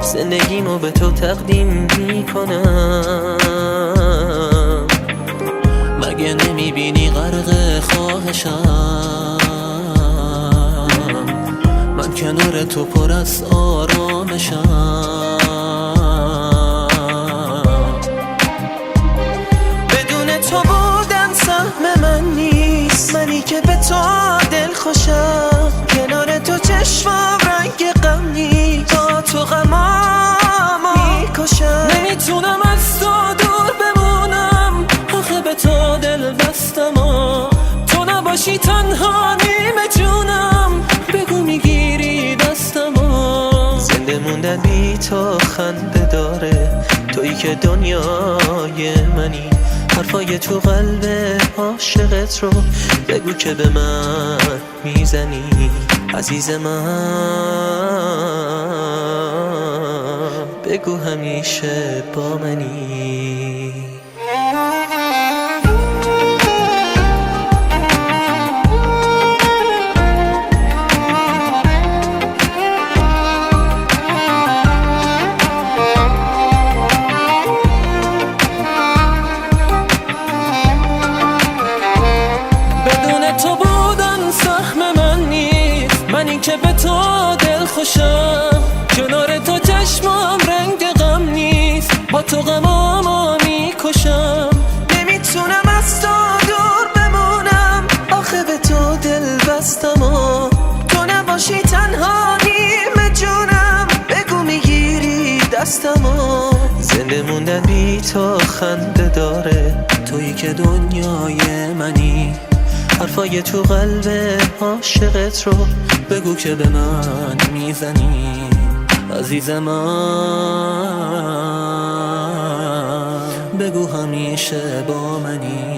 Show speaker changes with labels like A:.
A: زندگیمو به تو تقدیم میکنم. مگه نمیبینی غرق خواهشم؟ من کنار تو پر از آرامشم. بدون تو بودن سهم من نیست، منی که به تو دل خوشم. کنار تو چشمام رنگ غم نیست، با تو غمامو میکشم. نمیتونم از تو دور بمونم، آخه به تو دل بستم. تو نباشی تنها نیمه جونم، بگو میگیری دستم. زنده موندن بی تو خنده داره، تویی که دنیای منی. حرفای تو قلب عاشقت رو بگو که به من میزنی. عزیز من بگو همیشه با منی. تو بودن سهم من نیست، منی که به تو دل خوشم. کنار تو چشمام رنگ غم نیست، با تو غمامو میکشم. نمیتونم از تو دور بمونم، آخه به تو دل بستم. تو نباشی تنها نیمه جونم، بگو میگیری دستم. زنده موندن بی تو خنده داره، تویی که دنیای منی. حرفای تو قلب عاشقت رو بگو که به من میزنی. عزیز من بگو همیشه با منی.